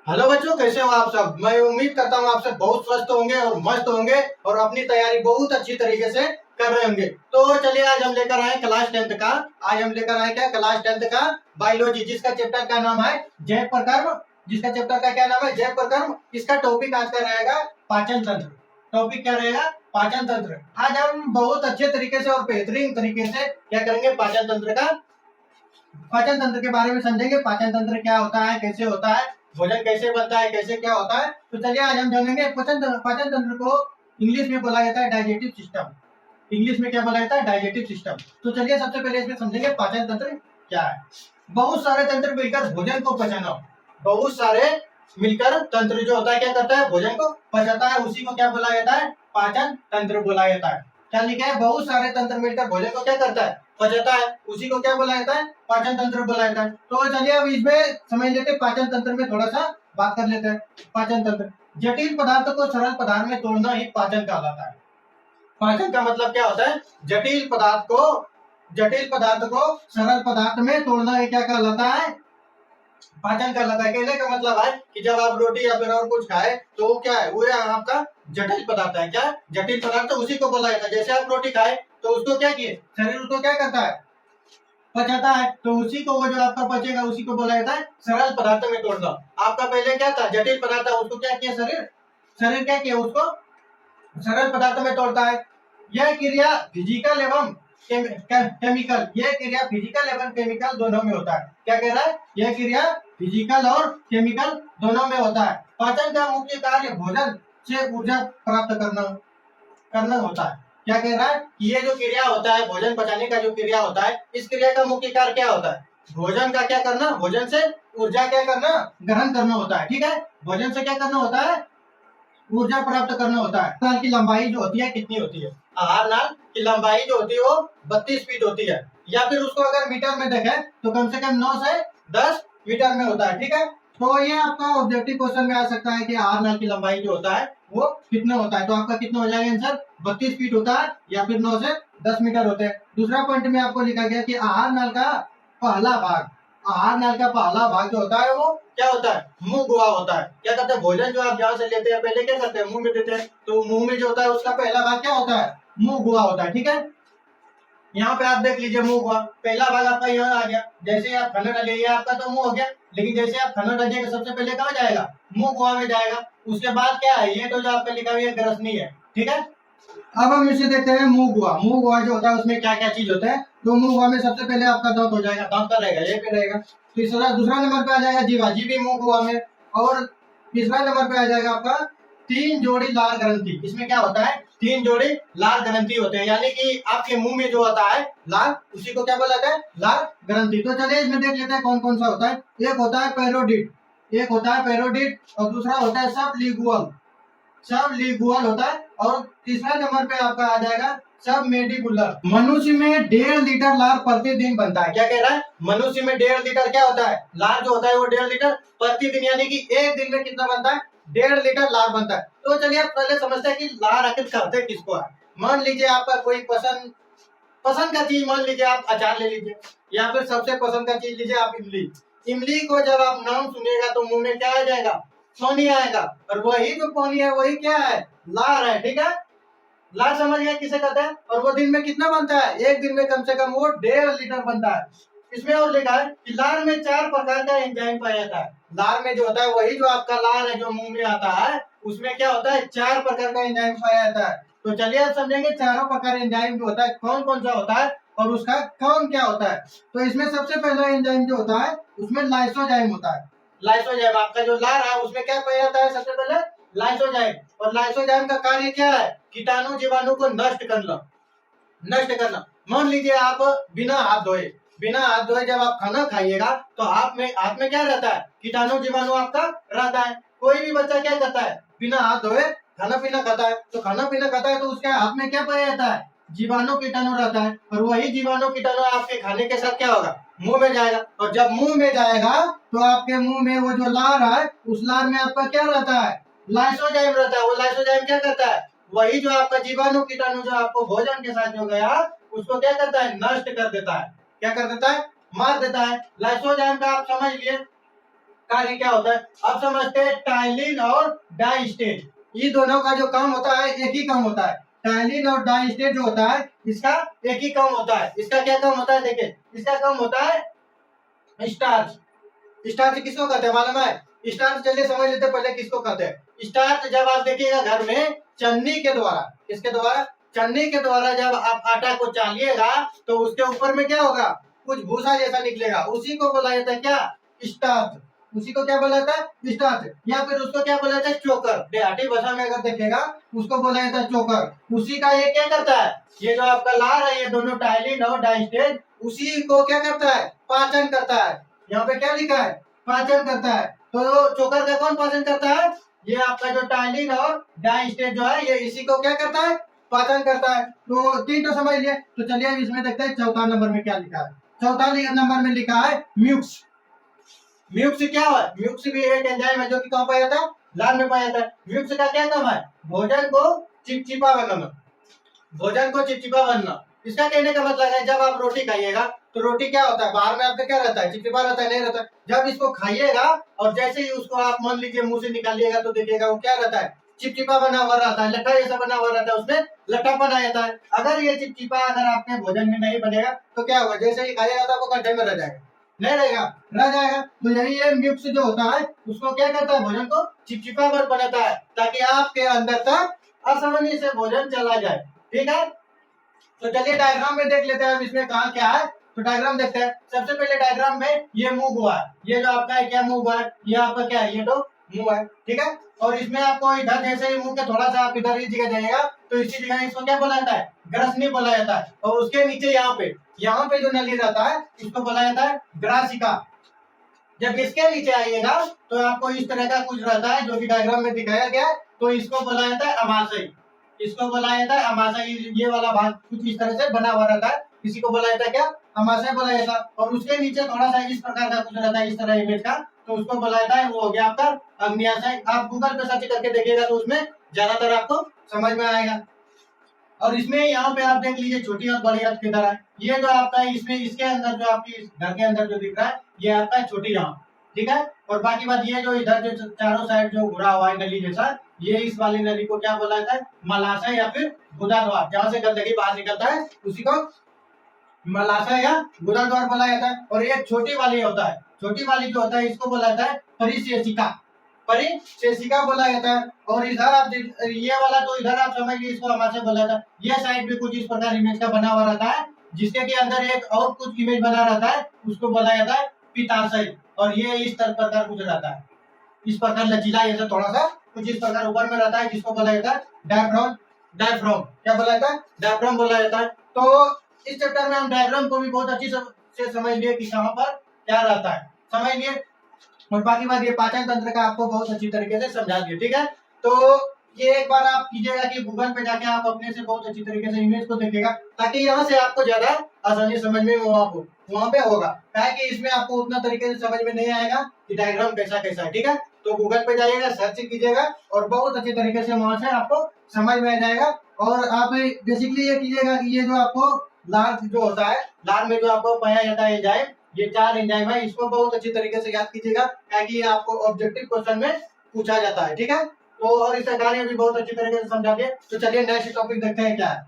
Hello बच्चों, कैसे हो आप सब। मैं उम्मीद करता हूँ आप सब बहुत स्वस्थ होंगे और मस्त होंगे और अपनी तैयारी बहुत अच्छी तरीके से कर रहे होंगे। तो चलिए आज हम लेकर आए क्लास 10th का। आज हम लेकर आए क्या, क्लास 10th का बायोलॉजी, जिसका चैप्टर का नाम है जैव प्रकर्म। जिसका चैप्टर का क्या नाम है, जैव प्रकर्म। इसका टॉपिक आज का रहेगा पाचन तंत्र। टॉपिक क्या रहेगा, पाचन तंत्र। आज हम बहुत अच्छे तरीके से और बेहतरीन तरीके से क्या करेंगे, पाचन तंत्र के बारे में समझेंगे। पाचन तंत्र क्या होता है, कैसे होता है, भोजन कैसे बनता है, कैसे क्या होता है। तो चलिए आज हम जानेंगे पाचन तंत्र को इंग्लिश में बोला जाता है डाइजेस्टिव सिस्टम। इंग्लिश में क्या बोला जाता है, डाइजेस्टिव सिस्टम। तो चलिए सबसे पहले इसमें समझेंगे पाचन तंत्र क्या है। बहुत सारे तंत्र मिलकर भोजन को पचाना, बहुत सारे मिलकर तंत्र जो होता है क्या करता है, भोजन को पचाता है। उसी को क्या बोला जाता है, पाचन तंत्र बोला जाता है। क्या लिखा है, बहुत सारे तंत्र मिलकर भोजन को क्या करता है, पचाता है। उसी को क्या बोला जाता है, पाचन तंत्र बोला जाता है। तो चलिए अब इसमें समझ लेते हैं, पाचन तंत्र में थोड़ा सा बात कर लेते हैं। पाचन तंत्र, जटिल पदार्थ को सरल पदार्थ में तोड़ना ही पाचन कहलाता है। पाचन का मतलब क्या होता है, जटिल पदार्थ को सरल पदार्थ में तोड़ना ही क्या कहलाता है, पाचन कहलाता है। कहने का मतलब है कि जब आप रोटी या फिर और कुछ खाए तो वो क्या है, वो आपका जटिल पदार्थ है। क्या जटिल पदार्थ, उसी को बोला जाता है। जैसे आप रोटी खाए तो उसको क्या किए, शरीर उसको क्या करता है, पचाता है। तो उसी को, वो जो आपका पचेगा उसी को बोला जाता है सरल पदार्थ में तोड़ना। आपका पहले क्या था, जटिल पदार्थ था, उसको क्या किया, शरीर क्या किया, उसको सरल पदार्थ में तोड़ता है। यह क्रिया फिजिकल एवं केमिकल, यह क्रिया फिजिकल एवं केमिकल दोनों में होता है। क्या कह रहा है, यह क्रिया फिजिकल और केमिकल दोनों में होता है। पाचन का मुख्य कार्य भोजन से ऊर्जा प्राप्त करना होता है। क्या कह रहा है कि ये जो क्रिया होता है, भोजन पचाने का जो क्रिया होता है, इस क्रिया का मुख्य कार्य क्या होता है, भोजन का क्या करना, भोजन से ऊर्जा क्या करना, ग्रहण करना होता है। ठीक है, भोजन से क्या करना होता है, ऊर्जा प्राप्त करना होता है। नाल की लंबाई जो होती है कितनी होती है, आहार नाल की लंबाई जो होती है वो 32 फीट होती है। या फिर उसको अगर मीटर में देखें तो कम से कम 9 से 10 मीटर में होता है। ठीक है, तो ये आपका ऑब्जेक्टिव क्वेश्चन में आ सकता है कि आहार नाल की लंबाई जो होता है वो कितना होता है। तो आपका कितना हो जाएगा आंसर, 32 फीट होता है या फिर 9 से 10 मीटर होते हैं। दूसरा पॉइंट में आपको लिखा गया कि आहार नाल का पहला भाग, आहार नाल का पहला भाग जो होता है वो क्या होता है, मुंह गुहा होता है। क्या करते हैं, भोजन जो आप जहाँ से लेते हैं पहले क्या करते हैं, मुंह में देते हैं। तो मुंह में जो होता है उसका पहला भाग क्या होता है, मुंह गुहा होता है। ठीक है, यहाँ पे आप देख लीजिए, मुंह गुहा पहला भाग आपका यहाँ आ गया। जैसे आप खाना डालिए, ये आपका तो मुंह हो गया, लेकिन जैसे आप खाना डालिएगा सबसे पहले कहाँ जाएगा, मुंह गुहा में जाएगा। उसके बाद क्या है, ये तो जो आपका लिखा हुआ है ग्रसनी है। ठीक है, अब हम इसे देखते हैं मुंह गुहा। मुंह गुहा जो होता है उसमें क्या क्या चीज होता है। तो मुंह गुहा में सबसे पहले आपका दांत हो जाएगा, दांत का रहेगा, ये पे रहेगा। तीसरा, दूसरा नंबर पे आ जाएगा जीवा, जीवी मुंह गुहा में। और तीसरा नंबर पे आ जाएगा आपका 3 जोड़ी लार ग्रंथि। इसमें क्या होता है, 3 जोड़ी लार ग्रंथि होते हैं, यानी कि आपके मुंह में जो होता है लार, उसी को क्या बोला जाता है, लार ग्रंथि। तो चलिए इसमें देख लेते हैं कौन कौन सा होता है। एक होता है पैरोडिट, एक होता है पैरोडिट, और दूसरा होता है सब लिगुअल होता है। और तीसरा नंबर पे आपका आ जाएगा सब मेडिकुलर। मनुष्य में 1.5 लीटर लार प्रतिदिन बनता है। क्या कह रहा है, मनुष्य में 1.5 लीटर क्या होता है, लार जो होता है वो 1.5 लीटर प्रतिदिन, यानी कि एक दिन में कितना बनता है, 1.5 लीटर लार बनता है। तो चलिए आप पहले समझते हैं कि लार आखिर करते किसको है। मान लीजिए आपका कोई पसंद का चीज, मान लीजिए आप अचार ले लीजिए, या फिर सबसे पसंद का चीज लीजिए आप इमली। इमली को जब आप नाम सुनिएगा तो मुंह में क्या आ जाएगा, पानी आएगा। और वही जो पानी है वही क्या है, लार है। ठीक है, लार समझ गए किसे कहते हैं। और वो दिन में कितना बनता है, एक दिन में कम से कम वो 1.5 लीटर बनता है। इसमें और लिखा है कि लार में 4 प्रकार का एंजाइम पाया जाता है। लार में जो होता है, वही जो आपका लार है जो मुंह में आता है, उसमें क्या होता है, 4 प्रकार का एंजाइम पाया जाता है। तो चलिए आप समझेंगे चारों प्रकार एंजाइम जो होता है कौन कौन सा होता है और उसका काम क्या होता है। तो इसमें सबसे पहला एंजाइम जो होता है उसमें लाइसोजाइम होता है। लाइसोजाइम, आपका जो लार है उसमें क्या पाया जाता है, सबसे पहले लाइसोजाइम। और लाइसोजाइम का कार्य क्या है, कीटाणु जीवाणु को नष्ट करना। मान लीजिए आप बिना हाथ धोए जब आप खाना खाइएगा तो हाथ में क्या रहता है, कीटाणु जीवाणु आपका रहता है। कोई भी बच्चा क्या करता है, बिना हाथ धोए खाना पीना खाता है। तो खाना पीना खाता है तो उसके हाथ में क्या पाया जाता है, जीवाणु कीटाणु रहता है। और वही जीवाणु कीटाणु आपके खाने के साथ क्या होगा, मुंह में जाएगा। और जब मुंह में जाएगा तो आपके मुंह में वो जो लार है, उस लार में आपका क्या रहता है, लाइसोजाइम रहता है। वो लाइसोजाइम क्या करता है, वही जो आपका जीवाणु कीटाणु जो आपको भोजन के साथ जो गया उसको क्या करता है, नष्ट कर देता है। क्या कर देता है, मार देता है। लाइसोजाइम का आप समझ लिए, कार्य क्या होता है अब समझते हैं। टाइलिन और डाइस्टेट, ये दोनों का जो काम होता है एक ही काम होता है। टाइलिन और डाइस्टेट जो होता है इसका एक ही काम होता है। इसका क्या काम होता है, देखिए इसका काम होता है स्टार्च। स्टार्च किसको कहते हैं मालूम है? स्टार्च चलिए समझ लेते हैं पहले किसको कहते हैं। स्टार्च जब आप देखिएगा घर में चन्नी के द्वारा, किसके द्वारा, चन्नी के द्वारा जब आप आटा को चालिएगा तो उसके ऊपर में क्या होगा, कुछ भूसा जैसा निकलेगा, उसी को बोला जाता है क्या, स्टार्च। उसी को क्या बोला जाता है, स्टार्च, या फिर उसको क्या बोला जाता है, चोकर। देहाती भाषा में अगर देखेगा उसको बोला जाता है चोकर। उसी का ये क्या करता है, ये जो आपका लार है, ये दोनों टाइलिन और डाइस्टेट उसी को क्या करता है, पाचन करता है। यहाँ पे क्या लिखा है, पाचन करता है। तो चोकर का कौन पाचन करता है, ये आपका जो टाइलिन और डाइस्टेट जो है ये इसी को क्या करता है, पाचन करता है। तो तीन तो समझ लिए। तो चलिए इसमें देखते हैं चौथा नंबर में क्या लिखा है। चौथा नंबर में लिखा है म्यूक्स। म्यूक्स क्या है, म्यूक्स भी एक एंजाइम है जो कि कहाँ पाया जाता है, लार में पाया जाता है। म्यूक्स का क्या काम है, भोजन को चिपचिपा बनाना, भोजन को चिपचिपा बनना। इसका कहने का मतलब है जब आप रोटी खाइएगा तो रोटी क्या होता है, बाहर में आपका क्या रहता है, चिपचिपा रहता है, नहीं रहता है। जब इसको खाइएगा और जैसे ही उसको आप मान लीजिए मुंह से निकालिएगा तो देखिएगा वो क्या रहता है, चिपचिपा बना हुआ रहता है, लट्ठा जैसा बना हुआ रहता है, उसमें लट्ठापन आ जाता है। अगर ये चिपचिपा अगर आपके भोजन में नहीं बनेगा तो क्या होगा, जैसे ही खाइएगा तो आपको कंठे में रह जाएगा, नहीं रहेगा, रह जाएगा। तो यही ये म्यूक्स जो होता है उसको क्या करता है, भोजन को चिपचिपा बनाता है ताकि आपके अंदर तक आसानी से भोजन चला जाए। ठीक है, तो चलिए डायग्राम में देख लेते हैं अब इसमें कहा क्या है। तो डायग्राम देखते हैं। सबसे पहले डायग्राम में ये मुंह हुआ है, ये जो आपका है क्या मुंह हुआ है, ये आपका क्या है, ये तो मुंह है। ठीक है, और इसमें आपको इधर जैसे ही मुंह के थोड़ा सा आप इधर ही जगह जाइएगा तो इसी जगह इसको क्या बोला जाता है, ग्रसनी बोला जाता है। और उसके नीचे यहाँ पे जो नली रहता है इसको बोला जाता है ग्रासिका। जब इसके नीचे आइएगा तो आपको इस तरह का कुछ रहता है जो कि डायग्राम में दिखाया गया है। तो इसको बोला जाता है अमाशय, इसको बोला जाता है अमाशय। ये वाला भाग कुछ इस तरह से बना हुआ रहता है, इसी को बोला जाता है क्या, अमाशय बोला जाता है। और उसके नीचे थोड़ा सा इस प्रकार का कुछ रहता है, इस तरह इमेज का, तो उसको बोला जाता है, वो हो गया आपका अग्न्याशय। आप गूगल पे सर्च करके देखिएगा तो उसमें ज्यादातर आपको समझ में आएगा। और इसमें यहाँ पे आप देख लीजिए छोटी और बड़ी हाथ किधर है। ये जो आपका है इसमें इसके अंदर जो आपकी घर के अंदर जो दिख रहा है ये आपका है छोटी आंख। ठीक है, और बाकी बात ये जो इधर जो चारों साइड जो घुरा हुआ है नली जैसा, ये इस वाली नली को क्या बोला जाता है, मलाशय या फिर गुदा द्वार। जहाँ से गंदगी बाहर निकलता है उसी को मलाशय या गुदा द्वार बोला जाता है। और ये छोटी वाली होता है, छोटी वाली जो होता है इसको बोला जाता है परिशेषिका, परिशेषिका बोला जाता है। और इधर आप ये वाला तो इधर आप समझ लीजिए इसको अमाशय बोला जाता है। ये साइड भी कुछ इस प्रकार इमेज का बना हुआ रहता है, जिसके के अंदर एक और कुछ इमेज बना रहता है, उसको बोला जाता है पित्ताशय। और ये इस प्रकार कुछ रहता है, इस प्रकार लचीला ऐसा थोड़ा सा कुछ इस प्रकार ऊपर में रहता है, जिसको बोला जाता है डायफ्राम। डायफ्राम क्या बोला जाता है, डायफ्राम बोला जाता है। तो इस चैप्टर में हम डायग्राम को भी बहुत अच्छी से समझ लिए कि कहाँ पर क्या रहता है, समझ लिए। और बाकी बात ये पाचन तंत्र का आपको बहुत अच्छी तरीके से समझा दिया। ठीक है, तो ये एक बार आप कीजिएगा कि गूगल पे जाके आप अपने से बहुत अच्छी तरीके से इमेज को देखिएगा, ताकि यहाँ से आपको ज्यादा आसानी समझ में वहाँ पे होगा। क्या कि इसमें आपको उतना तरीके से समझ में नहीं आएगा कि डायग्राम कैसा कैसा है। ठीक है, तो गूगल पे जाइएगा, सर्च कीजिएगा और बहुत अच्छे तरीके से वहां से आपको समझ में आ जाएगा। और आप बेसिकली ये कीजिएगा कि ये जो आपको लार जो होता है, लार में जो आपको पाया जाता है एंजाइम, ये 4 एंजाइम है, इसको बहुत अच्छी तरीके से याद कीजिएगा, ताकि ये आपको ऑब्जेक्टिव क्वेश्चन में पूछा जाता है। ठीक है, तो और इसका कार्य भी बहुत अच्छी तरीके से समझा दिए। तो चलिए नेक्स्ट टॉपिक देखते हैं क्या है।